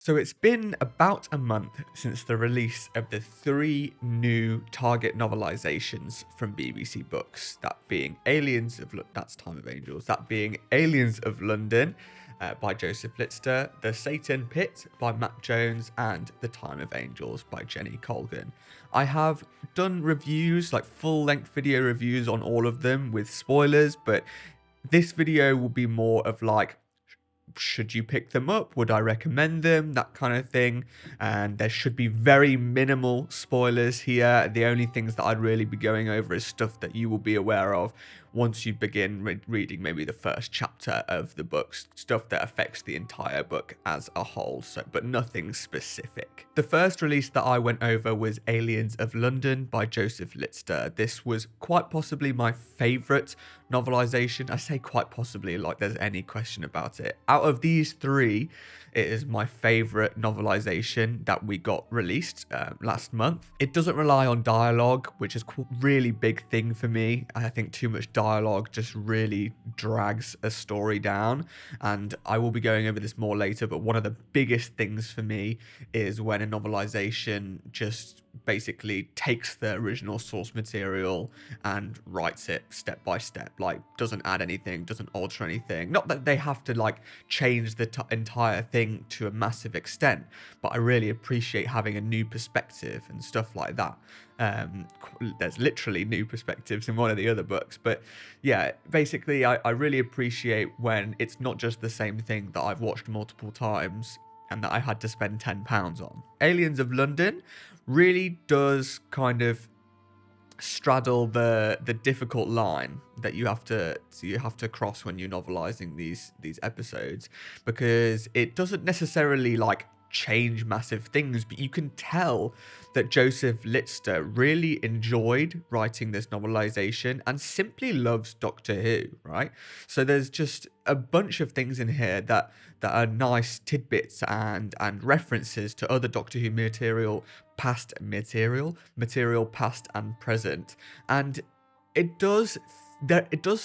So it's been about a month since the release of the three new Target novelizations from BBC Books, that being that's Time of Angels, that being Aliens of London by Joseph Litster, The Satan Pit by Matt Jones, and The Time of Angels by Jenny Colgan. I have done reviews, like full-length video reviews on all of them with spoilers, but this video will be more of like, should you pick them up? Would I recommend them? That kind of thing. And there should be very minimal spoilers here. The only things that I'd really be going over is stuff that you will be aware of once you begin reading maybe the first chapter of the book, stuff that affects the entire book as a whole, but nothing specific. The first release that I went over was Aliens of London by Joseph Litster. This was quite possibly my favourite novelization. I say quite possibly like there's any question about it. Out of these three, it is my favourite novelization that we got released last month. It doesn't rely on dialogue, which is a really big thing for me. I think too much dialogue just really drags a story down, and I will be going over this more later, but one of the biggest things for me is when a novelization just basically takes the original source material and writes it step by step, like doesn't add anything, doesn't alter anything. Not that they have to like change the entire thing to a massive extent, but I really appreciate having a new perspective and stuff like that. There's literally new perspectives in one of the other books, but yeah, basically I really appreciate when it's not just the same thing that I've watched multiple times and that I had to spend £10 on. Aliens of London really does kind of straddle the difficult line that you have to cross when you're novelizing these episodes, because it doesn't necessarily like change massive things, but you can tell that Joseph Litster really enjoyed writing this novelization and simply loves Doctor Who, right? So there's just a bunch of things in here that are nice tidbits and references to other Doctor Who material past and present, and it does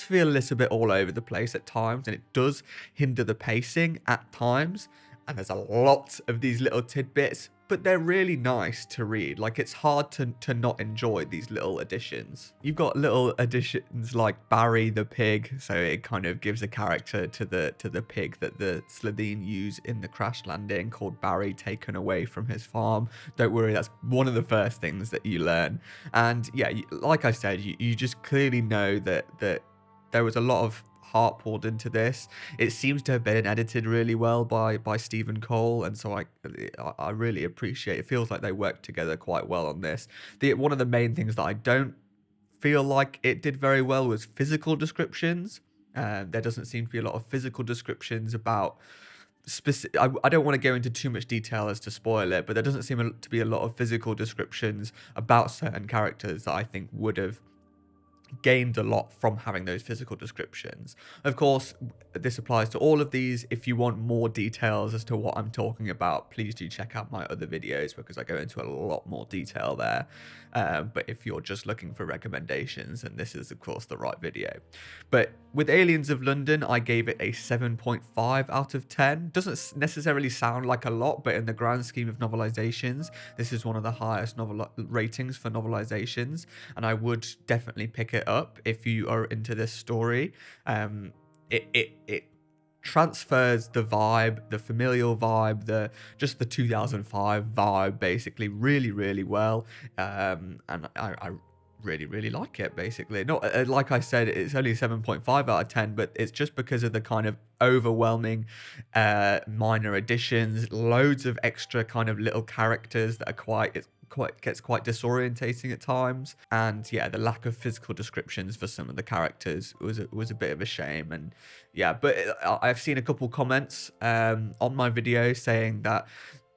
feel a little bit all over the place at times, and it does hinder the pacing at times. And there's a lot of these little tidbits, but they're really nice to read. Like, it's hard to not enjoy these little additions. You've got little additions like Barry the pig, so it kind of gives a character to the pig that the Slitheen use in the crash landing, called Barry, taken away from his farm. Don't worry, that's one of the first things that you learn. And yeah, like I said, you just clearly know that there was a lot of heart poured into this. It seems to have been edited really well by Stephen Cole, and so I really appreciate it. It feels like they worked together quite well on this. One of the main things that I don't feel like it did very well was physical descriptions. There doesn't seem to be a lot of physical descriptions about specific. I don't want to go into too much detail as to spoil it, but there doesn't seem to be a lot of physical descriptions about certain characters that I think would have gained a lot from having those physical descriptions. Of course, this applies to all of these. If you want more details as to what I'm talking about, please do check out my other videos, because I go into a lot more detail there. But if you're just looking for recommendations, then this is of course the right video. But with Aliens of London, I gave it a 7.5 out of 10. Doesn't necessarily sound like a lot, but in the grand scheme of novelizations, this is one of the highest novel ratings for novelizations, and I would definitely pick it up if you are into this story. It transfers the vibe, the familial vibe, the 2005 vibe, basically really well, and I really like it. Basically, not like I said, it's only 7.5 out of 10, but it's just because of the kind of overwhelming minor additions, loads of extra kind of little characters that are gets quite disorientating at times, and yeah, the lack of physical descriptions for some of the characters was a bit of a shame. And yeah, but I've seen a couple comments on my video saying that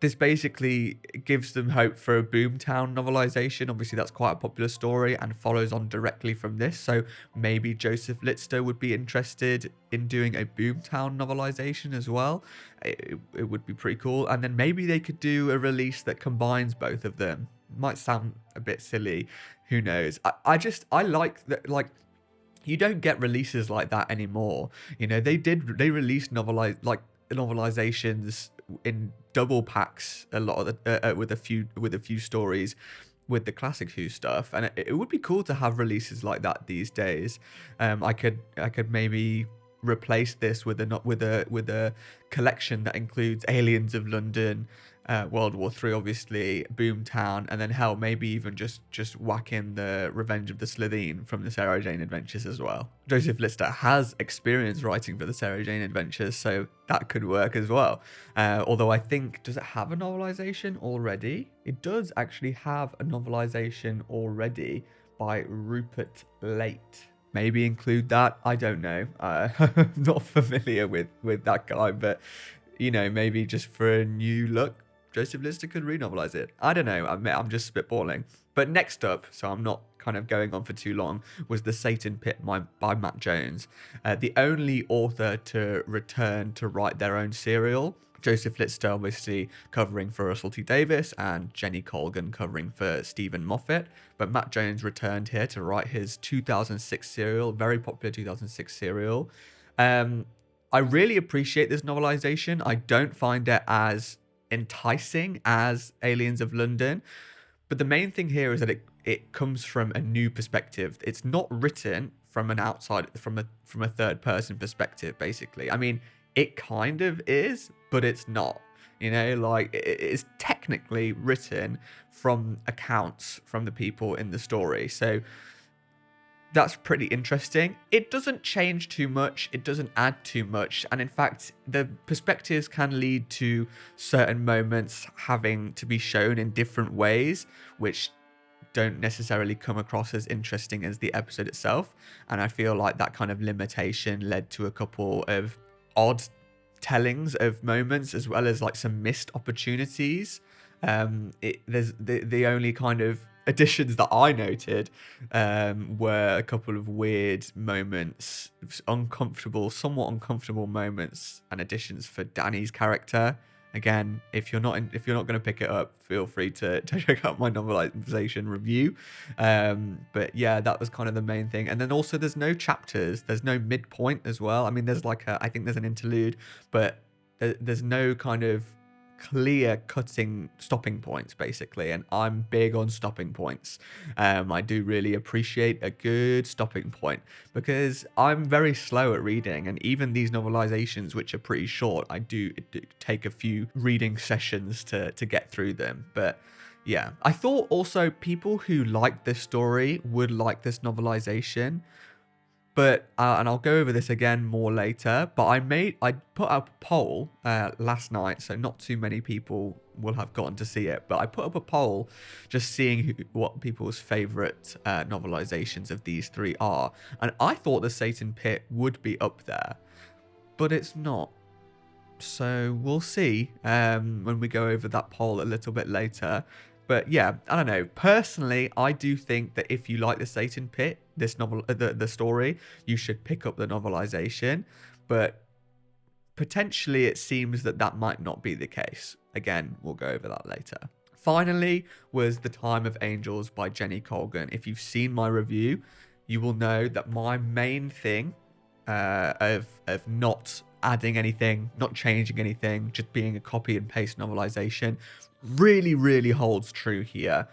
this basically gives them hope for a Boomtown novelization. Obviously, that's quite a popular story and follows on directly from this. So maybe Joseph Litster would be interested in doing a Boomtown novelization as well. It would be pretty cool. And then maybe they could do a release that combines both of them. Might sound a bit silly. Who knows? I like that. Like, you don't get releases like that anymore. You know, they released novelizations in double packs a lot of the with a few stories with the classic Who stuff, and it would be cool to have releases like that these days. I could maybe replace this with a collection that includes Aliens of London, World War III, obviously, Boomtown, and then hell, maybe even just whack in the Revenge of the Slitheen from the Sarah Jane Adventures as well. Joseph Lister has experience writing for the Sarah Jane Adventures, so that could work as well. Although I think, does it have a novelization already? It does actually have a novelization already by Rupert Late. Maybe include that. I don't know. I'm not familiar with that guy, but you know, maybe just for a new look, Joseph Lister could renovelize it. I don't know. I'm just spitballing. But next up, so I'm not kind of going on for too long, was The Satan Pit by Matt Jones, the only author to return to write their own serial. Joseph Lister obviously covering for Russell T Davies and Jenny Colgan covering for Stephen Moffat, but Matt Jones returned here to write his 2006 serial, very popular 2006 serial. I really appreciate this novelization. I don't find it as enticing as Aliens of London, but the main thing here is that it comes from a new perspective. It's not written from an outside, from a third person perspective, basically. I mean, it kind of is, but it's not. You know, like, it is technically written from accounts from the people in the story. So that's pretty interesting. It doesn't change too much. It doesn't add too much. And in fact, the perspectives can lead to certain moments having to be shown in different ways, which don't necessarily come across as interesting as the episode itself. And I feel like that kind of limitation led to a couple of odd tellings of moments, as well as like some missed opportunities. There's the only kind of additions that I noted were a couple of weird moments, somewhat uncomfortable moments and additions for Danny's character. Again, if you're not going to pick it up, feel free to check out my novelization review. But yeah, that was kind of the main thing. And then also, there's no chapters, there's no midpoint as well. I mean, there's I think there's an interlude, but there's no kind of clear cutting stopping points, basically, and I'm big on stopping points. I do really appreciate a good stopping point, because I'm very slow at reading, and even these novelizations, which are pretty short, it do take a few reading sessions to get through them. But yeah, I thought also people who like this story would like this novelization. But, and I'll go over this again more later, but I put up a poll last night, so not too many people will have gotten to see it, but I put up a poll just seeing what people's favourite novelizations of these three are, and I thought The Satan Pit would be up there, but it's not. So we'll see when we go over that poll a little bit later. But yeah, I don't know. Personally, I do think that if you like The Satan Pit, this novel, the story, you should pick up the novelization. But potentially, it seems that might not be the case. Again, we'll go over that later. Finally, was The Time of Angels by Jenny Colgan. If you've seen my review, you will know that my main thing of not adding anything, not changing anything, just being a copy and paste novelization, really holds true here.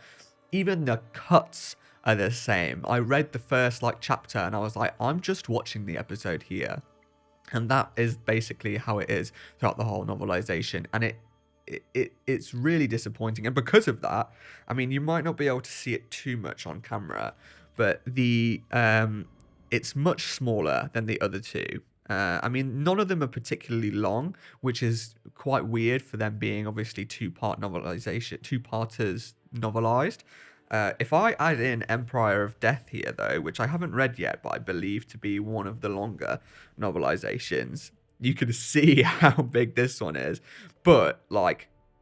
Even the cuts are the same. I read the first chapter and I was like, I'm just watching the episode here. And that is basically how it is throughout the whole novelization. And it's really disappointing. And because of that, I mean, you might not be able to see it too much on camera, but it's much smaller than the other two. I mean, none of them are particularly long, which is quite weird for them being obviously two-parters novelized. If I add in Empire of Death here, though, which I haven't read yet, but I believe to be one of the longer novelizations, you can see how big this one is. But,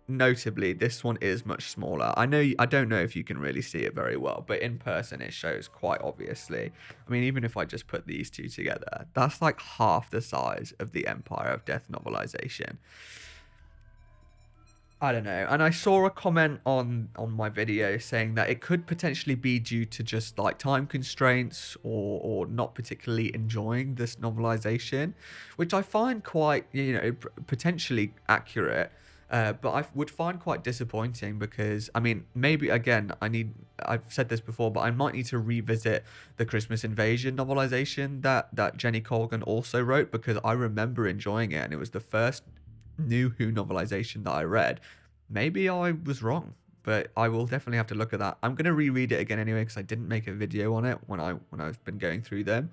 notably, this one is much smaller. I don't know if you can really see it very well, but in person it shows quite obviously. I mean, even if I just put these two together, that's like half the size of the Empire of Death novelization. I don't know. And I saw a comment on my video saying that it could potentially be due to just time constraints or not particularly enjoying this novelization, which I find quite, potentially accurate. but I would find quite disappointing because, I mean, maybe again, I've said this before, but I might need to revisit the Christmas Invasion novelization that Jenny Colgan also wrote, because I remember enjoying it and it was the first new Who novelization that I read. Maybe I was wrong, but I will definitely have to look at that. I'm going to reread it again anyway because I didn't make a video on it when I've been going through them.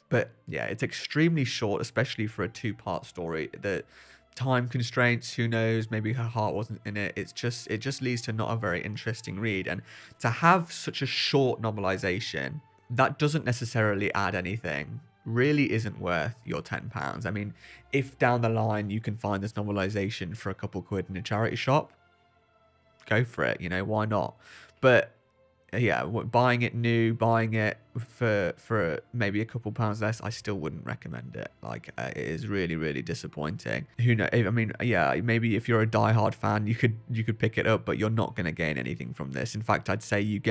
But yeah, it's extremely short, especially for a two-part story. The time constraints, who knows, maybe her heart wasn't in it. It just leads to not a very interesting read. And to have such a short novelization that doesn't necessarily add anything really isn't worth your £10. I mean, if down the line you can find this novelization for a couple quid in a charity shop, go for it, you know, why not? But yeah, buying it new, buying it for maybe a couple pounds less, I still wouldn't recommend it. Like, it is really, really disappointing. Who knows? I mean, yeah, maybe if you're a diehard fan, you could pick it up, but you're not going to gain anything from this. In fact, I'd say you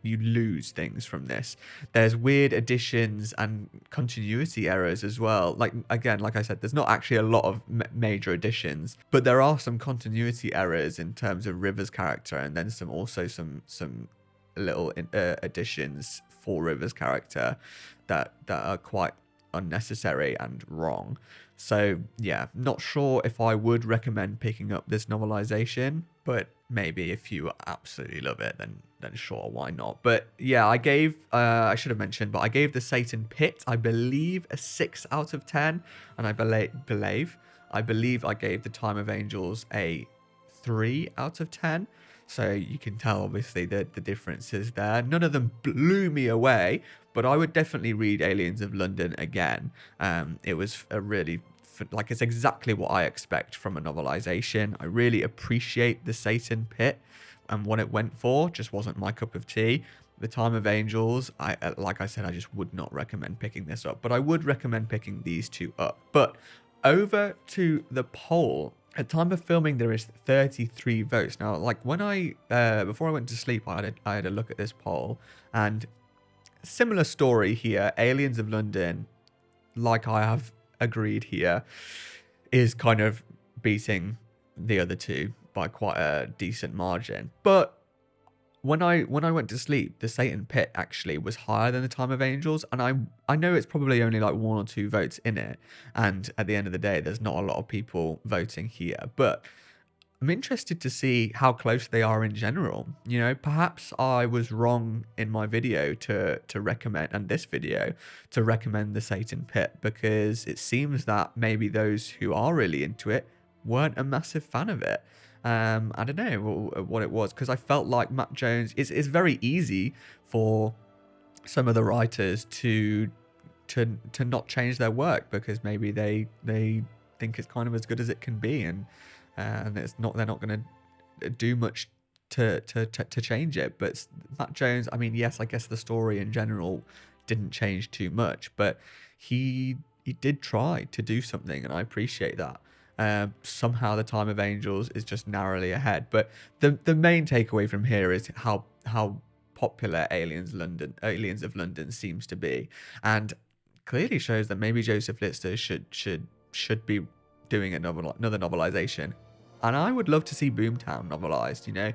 lose things from this. There's weird additions and continuity errors as well. Like, again, like I said, there's not actually a lot of major additions, but there are some continuity errors in terms of River's character, and then some little additions for River's character that are quite unnecessary and wrong. So yeah, not sure if I would recommend picking up this novelization, but maybe if you absolutely love it, then sure, why not? But yeah, I gave I should have mentioned, but I gave the Satan Pit, I believe, a 6 out of 10, and I believe I gave the Time of Angels a 3 out of 10. So you can tell, obviously, the differences there. None of them blew me away, but I would definitely read Aliens of London again. It was a really, like, it's exactly what I expect from a novelization. I really appreciate the Satan Pit, and what it went for just wasn't my cup of tea. The Time of Angels, like I said, I just would not recommend picking this up, but I would recommend picking these two up. But over to the poll. At time of filming, there is 33 votes. Now, like, when before I went to sleep, I had a look at this poll, and similar story here. Aliens of London, like I have agreed here, is kind of beating the other two by quite a decent margin. But when I went to sleep, the Satan Pit actually was higher than the Time of Angels, and I know it's probably only like 1 or 2 votes in it, and at the end of the day, there's not a lot of people voting here, but I'm interested to see how close they are in general. You know, perhaps I was wrong in my video to recommend, and this video, to recommend the Satan Pit, because it seems that maybe those who are really into it weren't a massive fan of it. I don't know what it was, because I felt like Matt Jones, it's very easy for some of the writers to not change their work because maybe they think it's kind of as good as it can be, and they're not going to do much to change it. But Matt Jones, I mean, yes, I guess the story in general didn't change too much, but he did try to do something, and I appreciate that. Somehow the Time of Angels is just narrowly ahead, but the main takeaway from here is how popular Aliens of London seems to be, and clearly shows that maybe Joseph Lister should be doing another novelization. And I would love to see Boomtown novelized. You know,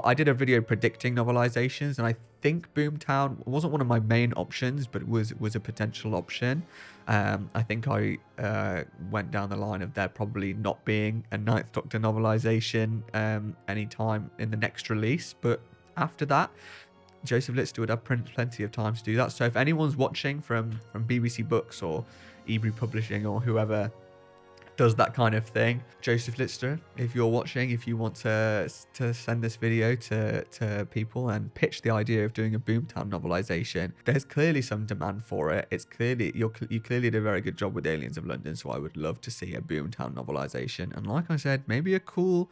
I did a video predicting novelizations, and I think Boomtown wasn't one of my main options, but was a potential option. I think I went down the line of there probably not being a Ninth Doctor novelization anytime in the next release. But after that, Joseph Lister would have plenty of time to do that. So if anyone's watching from BBC Books or Ebury Publishing or whoever does that kind of thing, Joseph Lister, if you're watching, if you want to send this video to people and pitch the idea of doing a Boomtown novelization, there's clearly some demand for it. It's clearly you clearly did a very good job with Aliens of London, so I would love to see a Boomtown novelization. And like I said, maybe a cool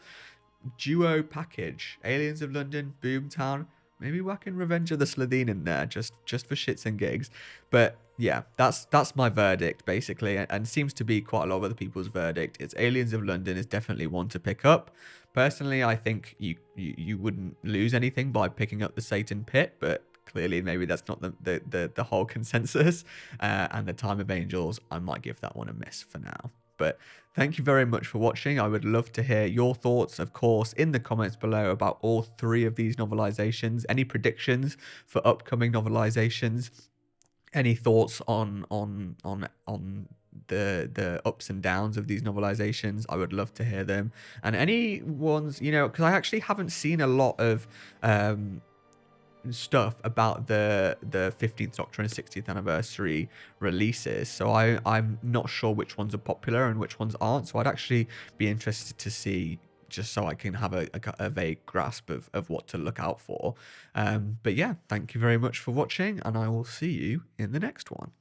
duo package: Aliens of London, Boomtown. Maybe whacking Revenge of the Slitheen in there, just for shits and gigs. But yeah, that's my verdict, basically, and seems to be quite a lot of other people's verdict. It's Aliens of London is definitely one to pick up. Personally, I think you wouldn't lose anything by picking up the Satan Pit, but clearly maybe that's not the whole consensus. And the Time of Angels, I might give that one a miss for now. But thank you very much for watching. I would love to hear your thoughts, of course, in the comments below about all 3 of these novelizations. Any predictions for upcoming novelizations? Any thoughts on the ups and downs of these novelizations? I would love to hear them. And any ones, because I actually haven't seen a lot of stuff about the 15th Doctor and 60th anniversary releases, so I'm not sure which ones are popular and which ones aren't, so I'd actually be interested to see, just so I can have a vague grasp of what to look out for. But yeah, thank you very much for watching, and I will see you in the next one.